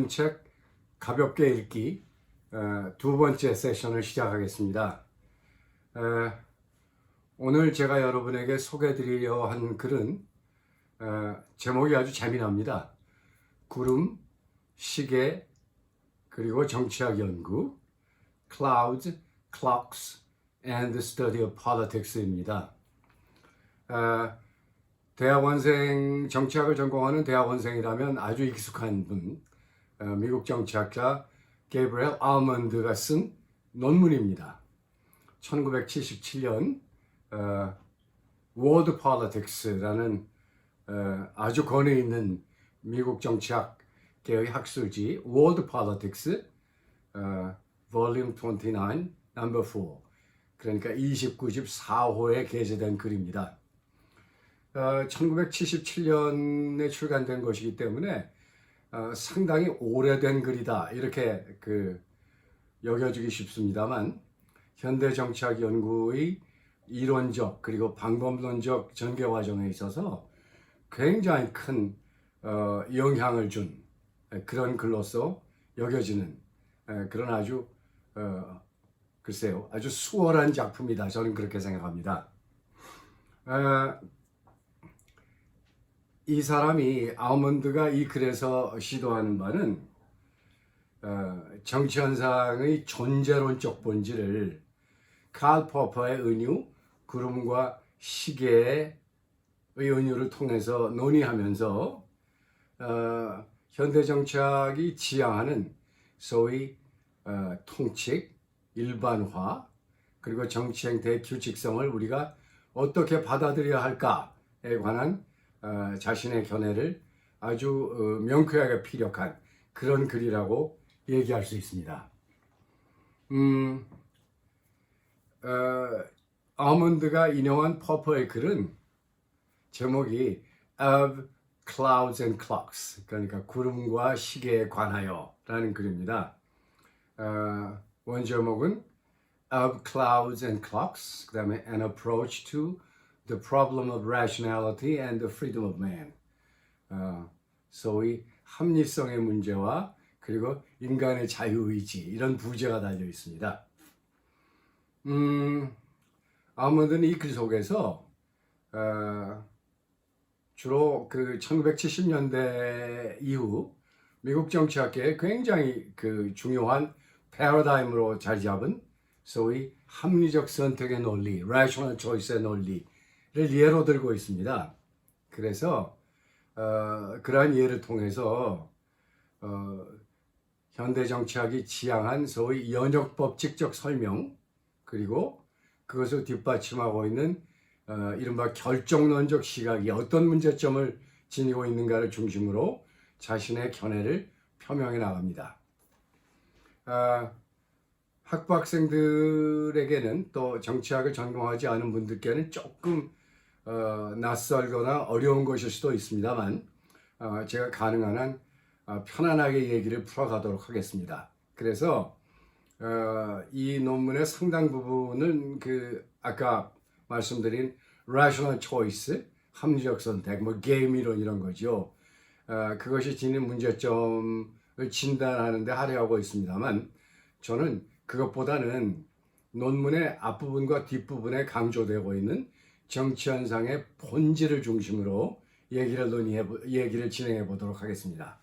책 가볍게 읽기 두 번째 세션을 시작하겠습니다. 오늘 제가 여러분에게 소개해드리려 한 글은 제목이 아주 재미납니다. 구름, 시계, 그리고 정치학 연구, Clouds, Clocks, and the Study of Politics입니다. 대학원생, 정치학을 전공하는 대학원생이라면 아주 익숙한 분, 미국 정치학자 게브리엘 알먼드가 쓴 논문입니다. 1977년 World Politics라는 아주 권위 있는 미국 정치학계의 학술지 World Politics Volume 29, Number 4, 그러니까 29집 4호에 게재된 글입니다. 1977년에 출간된 것이기 때문에 상당히 오래된 글이다 이렇게 여겨지기 쉽습니다만, 현대 정치학 연구의 이론적 그리고 방법론적 전개 과정에 있어서 굉장히 큰 영향을 준 그런 글로서 여겨지는 그런 아주 글쎄요, 아주 수월한 작품이다, 저는 그렇게 생각합니다. 이 사람이, 알먼드가 이 글에서 시도하는 바는 정치 현상의 존재론적 본질을 칼 포퍼의 은유, 구름과 시계의 은유를 통해서 논의하면서 현대 정치학이 지향하는 소위 통칙, 일반화, 그리고 정치 행태의 규칙성을 우리가 어떻게 받아들여야 할까에 관한 자신의 견해를 아주 명쾌하게 피력한 그런 글이라고 얘기할 수 있습니다. 알먼드가 인용한 퍼퍼의 글은 제목이 Of Clouds and Clocks, 그러니까 구름과 시계에 관하여 라는 글입니다. 원 제목은 Of Clouds and Clocks, 그 다음에 An Approach to The Problem of Rationality and the Freedom of Man, 소위 합리성의 문제와 그리고 인간의 자유의지, 이런 부제가 달려 있습니다. 알먼드는 이 글 속에서 주로 1970년대 이후 미국 정치학계에 굉장히 중요한 패러다임으로 자리 잡은 소위 합리적 선택의 논리, Rational Choice의 논리를 예로 들고 있습니다. 그래서 그러한 예를 통해서 현대 정치학이 지향한 소위 연역법칙적 설명, 그리고 그것을 뒷받침하고 있는 이른바 결정론적 시각이 어떤 문제점을 지니고 있는가를 중심으로 자신의 견해를 표명해 나갑니다. 학부학생들에게는, 또 정치학을 전공하지 않은 분들께는 조금 낯설거나 어려운 것일 수도 있습니다만, 제가 가능한 한 편안하게 얘기를 풀어가도록 하겠습니다. 그래서 이 논문의 상당 부분은 아까 말씀드린 rational choice, 합리적 선택, 게임 이론 이런 거죠. 그것이 지닌 문제점을 진단하는 데 할애하고 있습니다만, 저는 그것보다는 논문의 앞부분과 뒷부분에 강조되고 있는 정치 현상의 본질을 중심으로 얘기를 진행해 보도록 하겠습니다.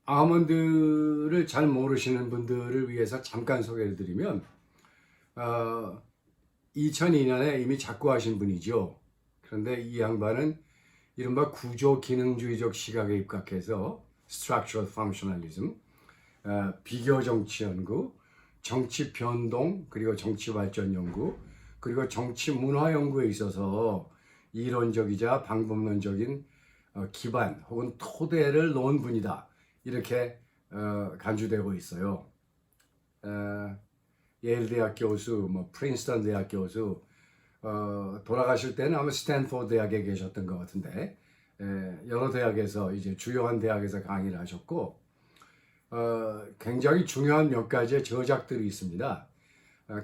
알먼드를 잘 모르시는 분들을 위해서 잠깐 소개를 드리면, 2002년에 이미 작고하신 분이죠. 그런데 이 양반은 이른바 구조 기능주의적 시각에 입각해서 Structural Functionalism, 비교 정치 연구, 정치 변동, 그리고 정치 발전 연구, 그리고 정치 문화 연구에 있어서 이론적이자 방법론적인 기반 혹은 토대를 놓은 분이다, 이렇게 간주되고 있어요. 예일 대학 교수, 프린스턴 대학 교수, 돌아가실 때는 아마 스탠포드 대학에 계셨던 것 같은데, 여러 대학에서, 이제 주요한 대학에서 강의를 하셨고, 굉장히 중요한 몇 가지의 저작들이 있습니다.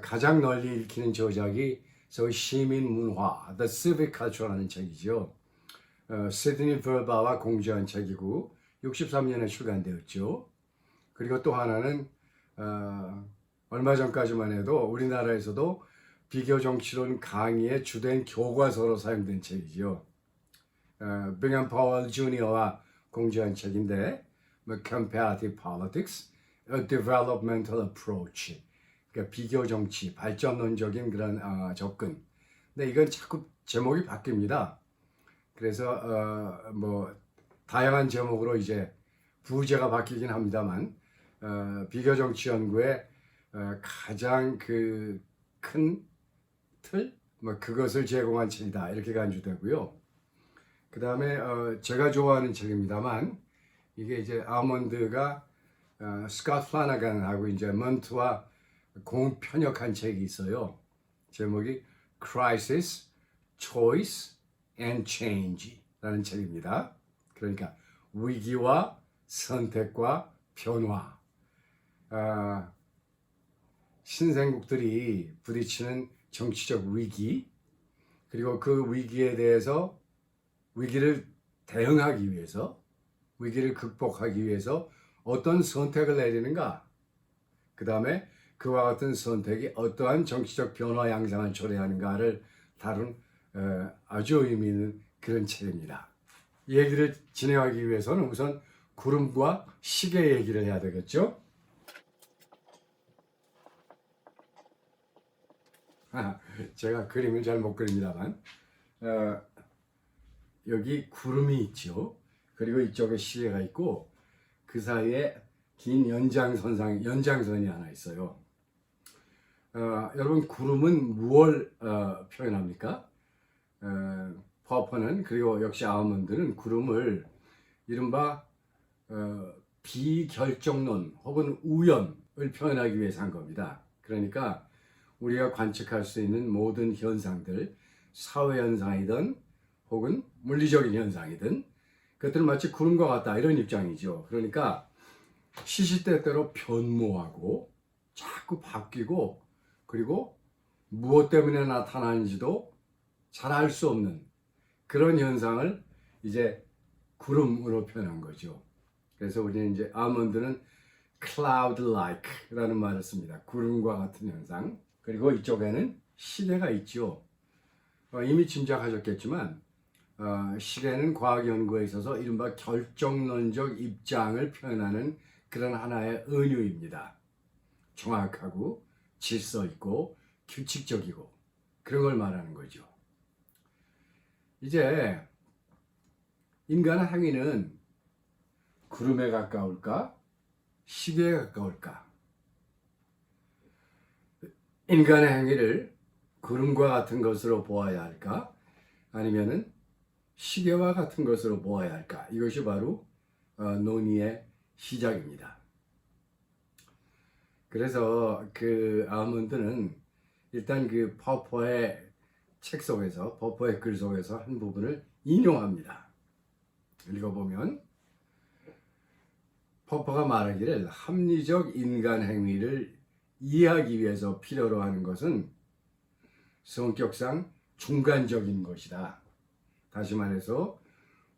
가장 널리 읽히는 저작이 소위 시민 문화, The Civic Culture라는 책이죠. 시드니 벌바와 공저한 책이고 63년에 출간되었죠. 그리고 또 하나는 얼마 전까지만 해도 우리나라에서도 비교 정치론 강의의 주된 교과서로 사용된 책이죠. 빙엄 파월 주니어와 공저한 책인데 Comparative Politics, A Developmental Approach, 그러니까 비교 정치, 발전론적인 그런 접근. 근데 이건 자꾸 제목이 바뀝니다. 그래서 뭐 다양한 제목으로 이제 부제가 바뀌긴 합니다만 비교 정치 연구의 가장 그 큰 틀, 뭐 그것을 제공한 책이다 이렇게 간주되고요. 그 다음에 제가 좋아하는 책입니다만 이게 이제 아몬드가 스캇 플래너건하고 이제 먼트와 공편역한 책이 있어요. 제목이 Crisis, Choice and Change라는 책입니다. 그러니까 위기와 선택과 변화. 신생국들이 부딪히는 정치적 위기, 그리고 그 위기에 대해서 위기를 대응하기 위해서, 위기를 극복하기 위해서 어떤 선택을 내리는가, 그 다음에 그와 같은 선택이 어떠한 정치적 변화 양상을 초래하는가를 다룬 아주 의미 있는 그런 책입니다. 이 얘기를 진행하기 위해서는 우선 구름과 시계 얘기를 해야 되겠죠? 제가 그림을 잘 못 그립니다만 여기 구름이 있죠. 그리고 이쪽에 시계가 있고 그 사이에 긴 연장선이 하나 있어요. 여러분 구름은 무엇을 표현합니까? 퍼퍼는 그리고 역시 아몬드는 구름을 이른바 비결정론 혹은 우연을 표현하기 위해서 한 겁니다. 그러니까 우리가 관측할 수 있는 모든 현상들, 사회현상이든 혹은 물리적인 현상이든 그것들은 마치 구름과 같다 이런 입장이죠. 그러니까 시시때때로 변모하고 자꾸 바뀌고 그리고 무엇 때문에 나타나는지도 잘 알 수 없는 그런 현상을 이제 구름으로 표현한 거죠. 그래서 우리는 이제 아몬드는 cloud-like라는 말을 씁니다. 구름과 같은 현상. 그리고 이쪽에는 시계가 있죠. 이미 짐작하셨겠지만 시계는 과학 연구에 있어서 이른바 결정론적 입장을 표현하는 그런 하나의 은유입니다. 정확하고 질서 있고 규칙적이고 그런 걸 말하는 거죠. 이제 인간의 행위는 구름에 가까울까? 시계에 가까울까? 인간의 행위를 구름과 같은 것으로 보아야 할까? 아니면은 시계와 같은 것으로 보아야 할까? 이것이 바로 논의의 시작입니다. 그래서 그 아몬드는 일단 그 퍼퍼의 책 속에서, 퍼퍼의 글 속에서 한 부분을 인용합니다. 읽어보면 퍼퍼가 말하기를 합리적 인간 행위를 이해하기 위해서 필요로 하는 것은 성격상 중간적인 것이다. 다시 말해서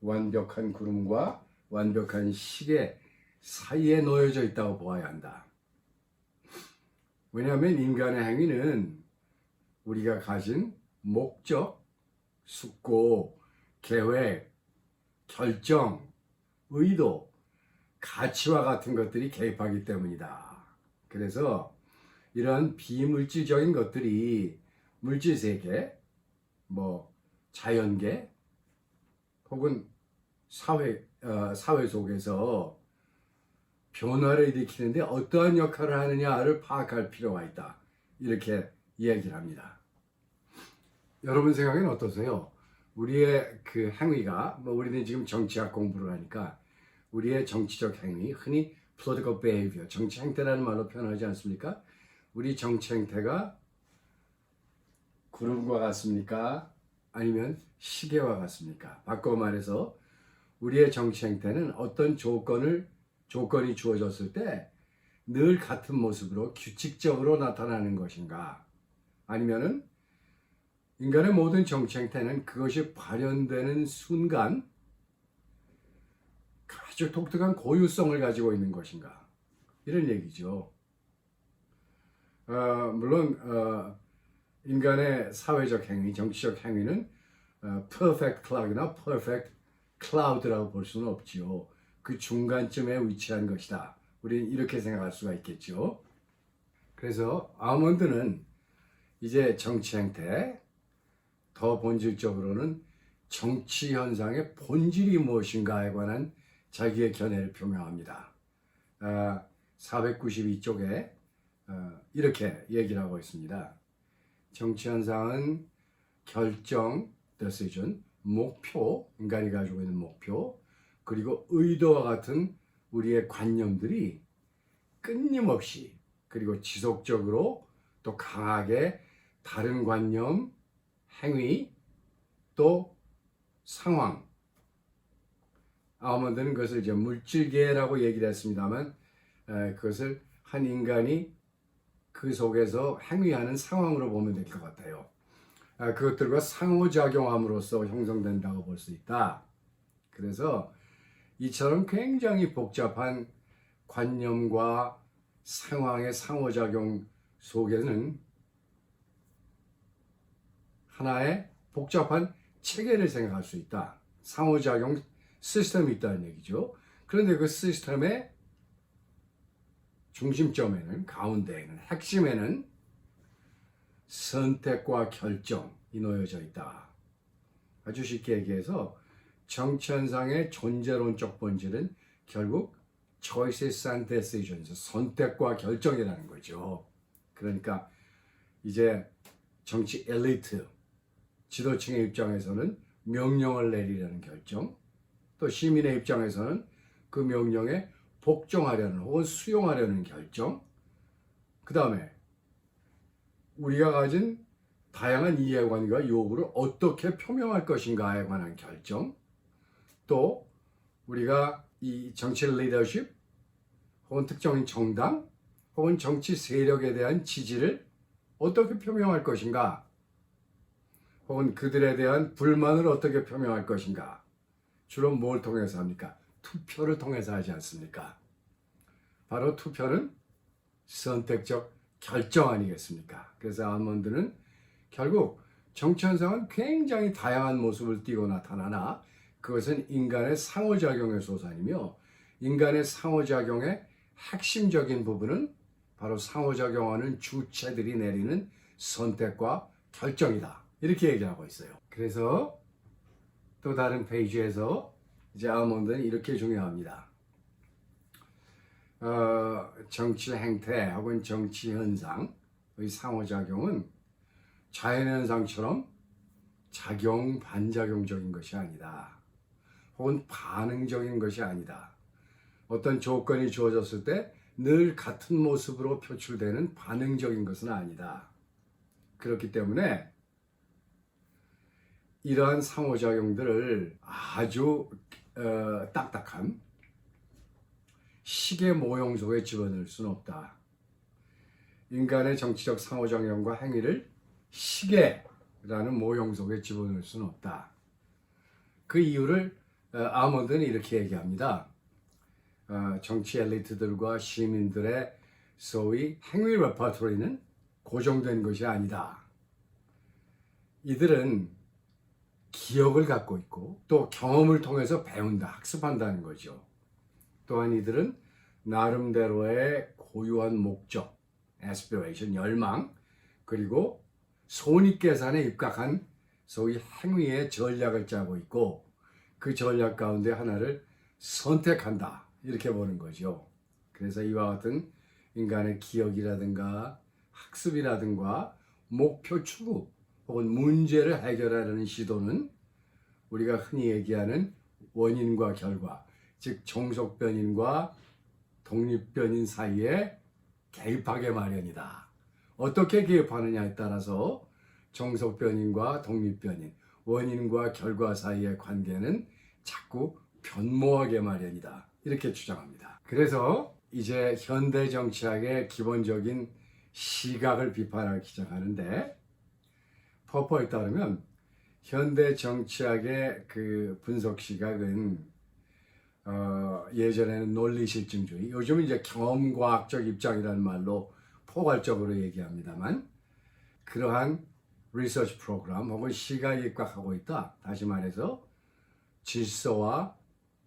완벽한 구름과 완벽한 시계 사이에 놓여져 있다고 보아야 한다. 왜냐하면 인간의 행위는 우리가 가진 목적, 숙고, 계획, 결정, 의도, 가치와 같은 것들이 개입하기 때문이다. 그래서 이런 비물질적인 것들이 물질세계, 뭐 자연계 혹은 사회 속에서 변화를 일으키는데 어떠한 역할을 하느냐를 파악할 필요가 있다. 이렇게 이야기를 합니다. 여러분 생각에는 어떠세요? 우리의 그 행위가, 뭐 우리는 지금 정치학 공부를 하니까 우리의 정치적 행위, 흔히 political behavior, 정치 행태라는 말로 표현하지 않습니까? 우리 정치 행태가 구름과 같습니까? 아니면 시계와 같습니까? 바꿔 말해서 우리의 정치 행태는 어떤 조건이 주어졌을 때 늘 같은 모습으로 규칙적으로 나타나는 것인가? 아니면은 인간의 모든 정치 행태는 그것이 발현되는 순간 아주 독특한 고유성을 가지고 있는 것인가, 이런 얘기죠. 물론 인간의 사회적 행위, 정치적 행위는 perfect clock이나 perfect cloud라고 볼 수는 없지요. 그 중간쯤에 위치한 것이다. 우리는 이렇게 생각할 수가 있겠죠. 그래서 아몬드는 이제 정치 행태, 더 본질적으로는 정치 현상의 본질이 무엇인가에 관한 자기의 견해를 표명합니다. 492쪽에 이렇게 얘기를 하고 있습니다. 정치 현상은 결정, decision, 목표, 인간이 가지고 있는 목표, 그리고 의도와 같은 우리의 관념들이 끊임없이 그리고 지속적으로 또 강하게 다른 관념, 행위, 또 상황, 아몬드는 그것을 이제 물질계라고 얘기를 했습니다만 그것을 한 인간이 그 속에서 행위하는 상황으로 보면 될 것 같아요. 그것들과 상호작용함으로써 형성된다고 볼 수 있다. 그래서 이처럼 굉장히 복잡한 관념과 상황의 상호작용 속에는 하나의 복잡한 체계를 생각할 수 있다. 상호작용 시스템이 있다는 얘기죠. 그런데 그 시스템의 중심점에는, 가운데에는, 핵심에는 선택과 결정이 놓여져 있다. 아주 쉽게 얘기해서 정치현상의 존재론적 본질은 결국 choices and decisions, 선택과 결정이라는 거죠. 그러니까 이제 정치 엘리트, 지도층의 입장에서는 명령을 내리려는 결정, 또 시민의 입장에서는 그 명령에 복종하려는 혹은 수용하려는 결정, 그 다음에 우리가 가진 다양한 이해관과 요구를 어떻게 표명할 것인가에 관한 결정, 또 우리가 이 정치 리더십 혹은 특정인 정당 혹은 정치 세력에 대한 지지를 어떻게 표명할 것인가, 혹은 그들에 대한 불만을 어떻게 표명할 것인가, 주로 뭘 통해서 합니까? 투표를 통해서 하지 않습니까? 바로 투표는 선택적 결정 아니겠습니까? 그래서 아몬드는 결국 정치 현상은 굉장히 다양한 모습을 띠고 나타나나 그것은 인간의 상호작용의 소산이며 인간의 상호작용의 핵심적인 부분은 바로 상호작용하는 주체들이 내리는 선택과 결정이다. 이렇게 얘기하고 있어요. 그래서 또 다른 페이지에서 이제 아몬드는 이렇게 중요합니다. 정치 행태 혹은 정치 현상의 상호작용은 자연현상처럼 작용, 반작용적인 것이 아니다. 혹은 반응적인 것이 아니다. 어떤 조건이 주어졌을 때 늘 같은 모습으로 표출되는 반응적인 것은 아니다. 그렇기 때문에 이러한 상호작용들을 아주 딱딱한 시계 모형 속에 집어넣을 수는 없다. 인간의 정치적 상호작용과 행위를 시계라는 모형 속에 집어넣을 수는 없다. 그 이유를 아몬드는 이렇게 얘기합니다. 정치 엘리트들과 시민들의 소위 행위 레퍼토리는 고정된 것이 아니다. 이들은 기억을 갖고 있고 또 경험을 통해서 배운다, 학습한다는 거죠. 또한 이들은 나름대로의 고유한 목적, aspiration, 열망, 그리고 손익계산에 입각한 소위 행위의 전략을 짜고 있고 그 전략 가운데 하나를 선택한다, 이렇게 보는 거죠. 그래서 이와 같은 인간의 기억이라든가 학습이라든가 목표 추구 혹은 문제를 해결하려는 시도는 우리가 흔히 얘기하는 원인과 결과, 즉 종속변인과 독립변인 사이에 개입하게 마련이다. 어떻게 개입하느냐에 따라서 종속변인과 독립변인, 원인과 결과 사이의 관계는 자꾸 변모하게 마련이다. 이렇게 주장합니다. 그래서 이제 현대 정치학의 기본적인 시각을 비판하기 시작하는데 퍼퍼에 따르면 현대 정치학의 그 분석 시각은 예전에는 논리 실증주의, 요즘은 이제 경험과학적 입장이라는 말로 포괄적으로 얘기합니다만 그러한 리서치 프로그램 혹은 시각이 입각하고 있다. 다시 말해서 질서와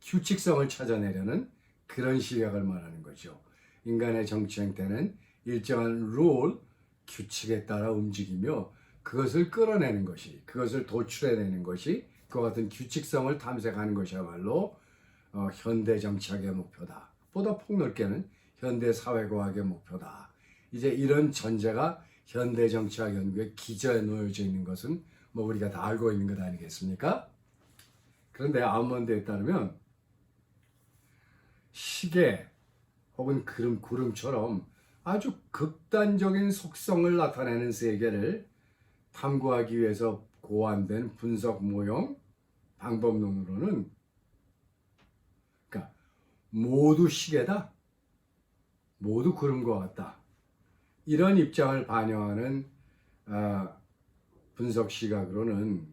규칙성을 찾아내려는 그런 시각을 말하는 거죠. 인간의 정치 행태는 일정한 룰, 규칙에 따라 움직이며 그것을 끌어내는 것이, 그것을 도출해내는 것이 그와 같은 규칙성을 탐색하는 것이야말로 현대 정치학의 목표다. 보다 폭넓게는 현대 사회과학의 목표다. 이제 이런 전제가 현대 정치학 연구의 기저에 놓여져 있는 것은 뭐 우리가 다 알고 있는 것 아니겠습니까? 그런데 아몬드에 따르면 시계 혹은 구름처럼 아주 극단적인 속성을 나타내는 세계를 탐구하기 위해서 고안된 분석 모형 방법론으로는 그러니까 모두 시계다, 모두 구름과 같다, 이런 입장을 반영하는 분석 시각으로는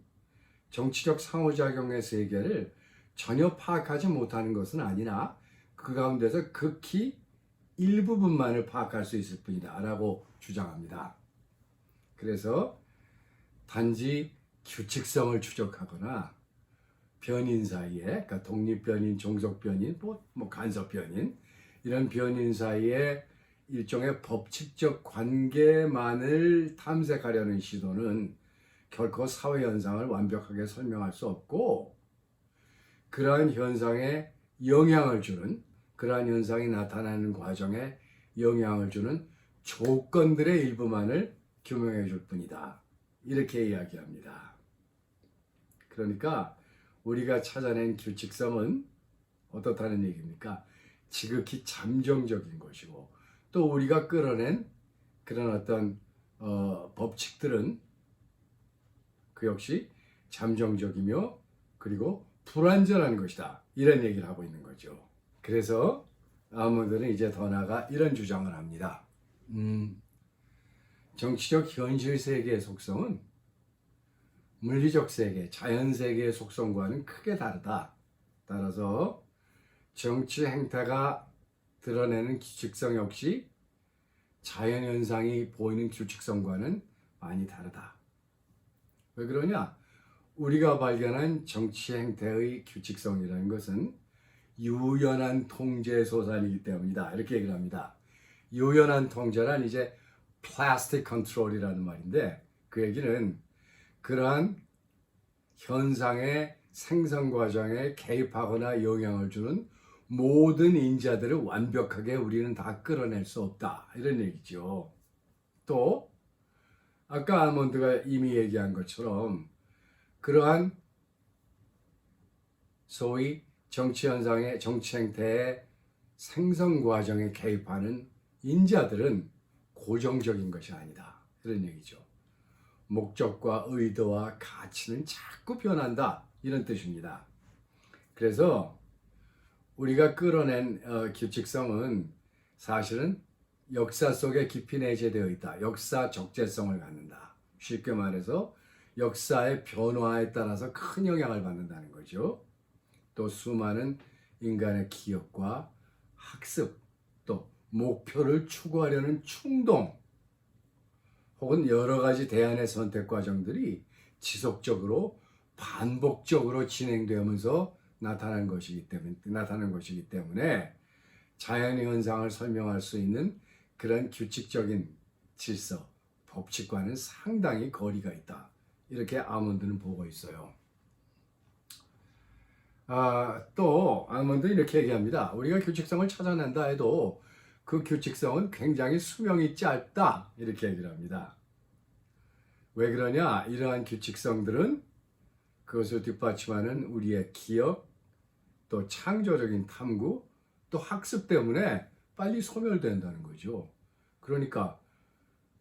정치적 상호작용의 세계를 전혀 파악하지 못하는 것은 아니나 그 가운데서 극히 일부분만을 파악할 수 있을 뿐이다 라고 주장합니다. 그래서 단지 규칙성을 추적하거나 변인 사이에, 그러니까 독립변인, 종속변인, 뭐 간섭변인, 이런 변인 사이에 일종의 법칙적 관계만을 탐색하려는 시도는 결코 사회 현상을 완벽하게 설명할 수 없고, 그러한 현상에 영향을 주는, 그러한 현상이 나타나는 과정에 영향을 주는 조건들의 일부만을 규명해 줄 뿐이다. 이렇게 이야기합니다. 그러니까 우리가 찾아낸 규칙성은 어떻다는 얘기입니까? 지극히 잠정적인 것이고, 또 우리가 끌어낸 그런 어떤 법칙들은 그 역시 잠정적이며 그리고 불완전한 것이다. 이런 얘기를 하고 있는 거죠. 그래서 아몬드는 이제 더 나아가 이런 주장을 합니다. 정치적 현실 세계의 속성은 물리적 세계, 자연 세계의 속성과는 크게 다르다. 따라서 정치 행태가 드러내는 규칙성 역시 자연 현상이 보이는 규칙성과는 많이 다르다. 왜 그러냐? 우리가 발견한 정치 행태의 규칙성이라는 것은 유연한 통제 소산이기 때문이다. 이렇게 얘기를 합니다. 유연한 통제란 이제 plastic control이라는 말인데, 그 얘기는 그러한 현상의 생성 과정에 개입하거나 영향을 주는 모든 인자들을 완벽하게 우리는 다 끌어낼 수 없다. 이런 얘기죠. 또 아까 아몬드가 이미 얘기한 것처럼 그러한 소위 정치 현상의 정치 행태의 생성 과정에 개입하는 인자들은 고정적인 것이 아니다. 이런 얘기죠. 목적과 의도와 가치는 자꾸 변한다. 이런 뜻입니다. 그래서 우리가 끌어낸 규칙성은 사실은 역사 속에 깊이 내재되어 있다. 역사 적재성을 갖는다. 쉽게 말해서 역사의 변화에 따라서 큰 영향을 받는다는 거죠. 또 수많은 인간의 기억과 학습, 또 목표를 추구하려는 충동, 혹은 여러 가지 대안의 선택 과정들이 지속적으로 반복적으로 진행되면서 나타나는 것이기 때문에 자연 현상을 설명할 수 있는 그런 규칙적인 질서, 법칙과는 상당히 거리가 있다. 이렇게 아몬드는 보고 있어요. 또 아몬드는 이렇게 얘기합니다. 우리가 규칙성을 찾아낸다 해도 그 규칙성은 굉장히 수명이 짧다. 이렇게 얘기를 합니다. 왜 그러냐? 이러한 규칙성들은 그것을 뒷받침하는 우리의 기억, 또 창조적인 탐구, 또 학습 때문에 빨리 소멸된다는 거죠. 그러니까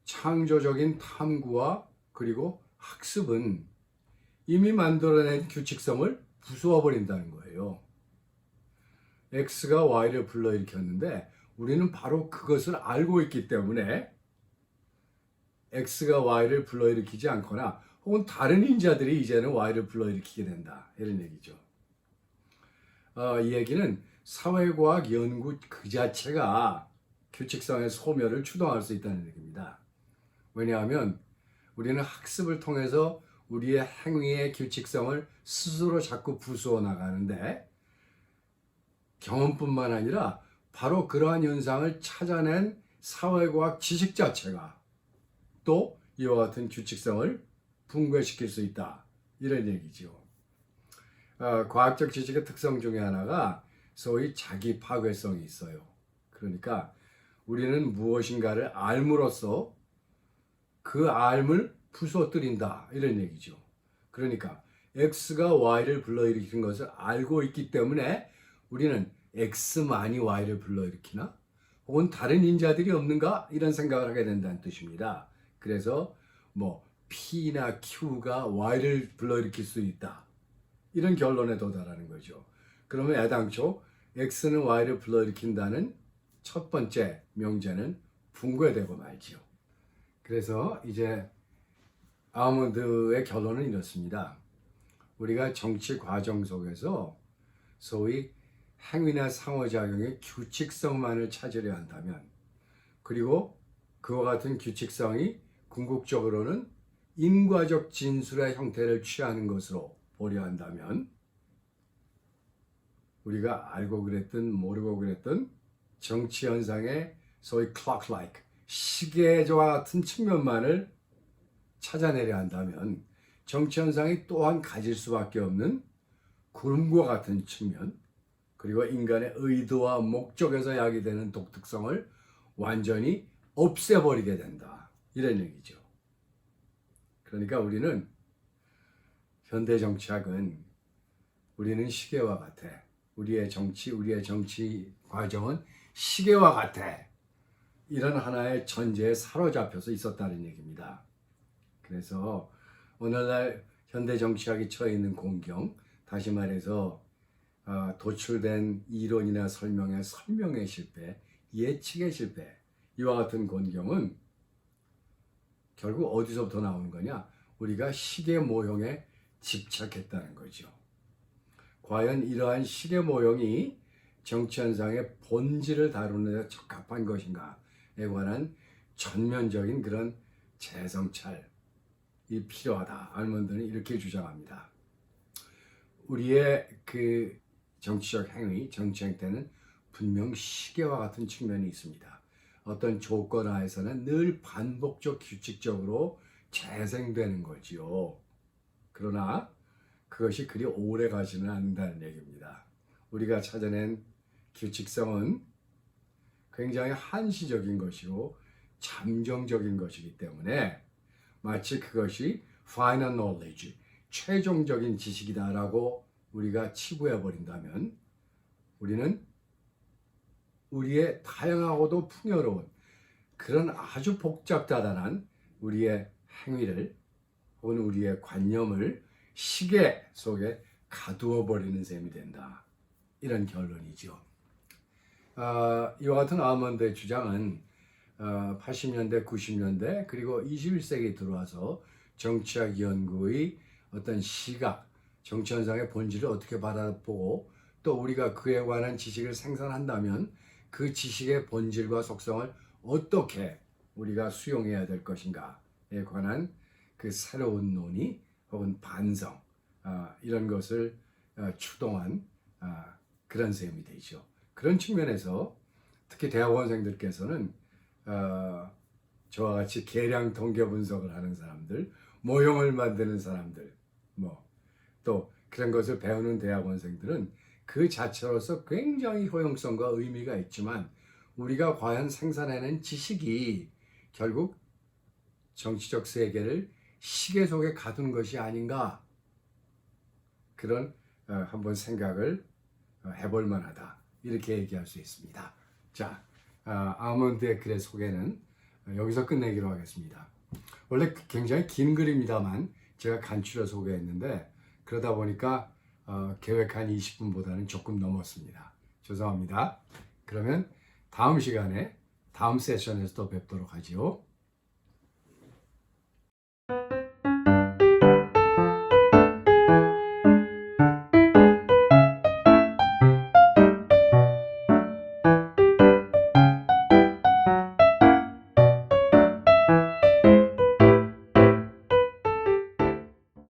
창조적인 탐구와 그리고 학습은 이미 만들어낸 규칙성을 부수어버린다는 거예요. X가 Y를 불러일으켰는데 우리는 바로 그것을 알고 있기 때문에 X가 Y를 불러일으키지 않거나 혹은 다른 인자들이 이제는 Y를 불러일으키게 된다. 이런 얘기죠. 이 얘기는 사회과학 연구 그 자체가 규칙성의 소멸을 추동할 수 있다는 얘기입니다. 왜냐하면 우리는 학습을 통해서 우리의 행위의 규칙성을 스스로 자꾸 부수어 나가는데 경험뿐만 아니라 바로 그러한 현상을 찾아낸 사회과학 지식 자체가 또 이와 같은 규칙성을 붕괴시킬 수 있다. 이런 얘기죠. 과학적 지식의 특성 중에 하나가 소위 자기 파괴성이 있어요. 그러니까 우리는 무엇인가를 알므로써 그 알을 부서뜨린다. 이런 얘기죠. 그러니까 X가 Y를 불러일으키는 것을 알고 있기 때문에 우리는 X만이 Y를 불러일으키나? 혹은 다른 인자들이 없는가? 이런 생각을 하게 된다는 뜻입니다. 그래서 뭐 P나 Q가 Y를 불러일으킬 수 있다. 이런 결론에 도달하는 거죠. 그러면 애당초 X는 Y를 불러일으킨다는 첫 번째 명제는 붕괴되고 말지요. 그래서 이제 아몬드의 결론은 이렇습니다. 우리가 정치 과정 속에서 소위 행위나 상호작용의 규칙성만을 찾으려 한다면, 그리고 그와 같은 규칙성이 궁극적으로는 인과적 진술의 형태를 취하는 것으로 보려 한다면, 우리가 알고 그랬든 모르고 그랬든 정치 현상의 소위 clock-like, 시계와 같은 측면만을 찾아내려 한다면 정치 현상이 또한 가질 수밖에 없는 구름과 같은 측면, 그리고 인간의 의도와 목적에서 야기되는 독특성을 완전히 없애버리게 된다. 이런 얘기죠. 그러니까 우리는 현대 정치학은 우리는 시계와 같아. 우리의 정치 과정은 시계와 같아. 이런 하나의 전제에 사로잡혀서 있었다는 얘기입니다. 그래서 오늘날 현대 정치학이 처해 있는 공경, 다시 말해서 도출된 이론이나 설명의 실패, 예측의 실패, 이와 같은 곤경은 결국 어디서부터 나오는 거냐? 우리가 시계 모형에 집착했다는 거죠. 과연 이러한 시계 모형이 정치 현상의 본질을 다루는 데 적합한 것인가에 관한 전면적인 그런 재성찰이 필요하다. 알몬드는 이렇게 주장합니다. 우리의 그 정치적 행위, 정치 행태는 분명 시계와 같은 측면이 있습니다. 어떤 조건 하에서는 늘 반복적 규칙적으로 재생되는 거지요. 그러나 그것이 그리 오래 가지는 않는다는 얘기입니다. 우리가 찾아낸 규칙성은 굉장히 한시적인 것이고 잠정적인 것이기 때문에 마치 그것이 final knowledge, 최종적인 지식이다라고 우리가 치부해 버린다면 우리는 우리의 다양하고도 풍요로운 그런 아주 복잡다단한 우리의 행위를 혹은 우리의 관념을 시계 속에 가두어 버리는 셈이 된다. 이런 결론이죠. 이와 같은 아몬드의 주장은 80년대, 90년대 그리고 21세기에 들어와서 정치학 연구의 어떤 시각, 정치 현상의 본질을 어떻게 바라보고 또 우리가 그에 관한 지식을 생산한다면 그 지식의 본질과 속성을 어떻게 우리가 수용해야 될 것인가에 관한 그 새로운 논의 혹은 반성, 이런 것을 추동한 그런 셈이 되죠. 그런 측면에서 특히 대학원생들께서는 저와 같이 계량 통계 분석을 하는 사람들, 모형을 만드는 사람들, 또 그런 것을 배우는 대학원생들은 그 자체로서 굉장히 효용성과 의미가 있지만 우리가 과연 생산해낸 지식이 결국 정치적 세계를 시계 속에 가둔 것이 아닌가, 그런 한번 생각을 해볼 만하다, 이렇게 얘기할 수 있습니다. 자, 아몬드의 글의 소개는 여기서 끝내기로 하겠습니다. 원래 굉장히 긴 글입니다만 제가 간추려 소개했는데 그러다 보니까 계획한 20분보다는 조금 넘었습니다. 죄송합니다. 그러면 다음 시간에 다음 세션에서 또 뵙도록 하지요.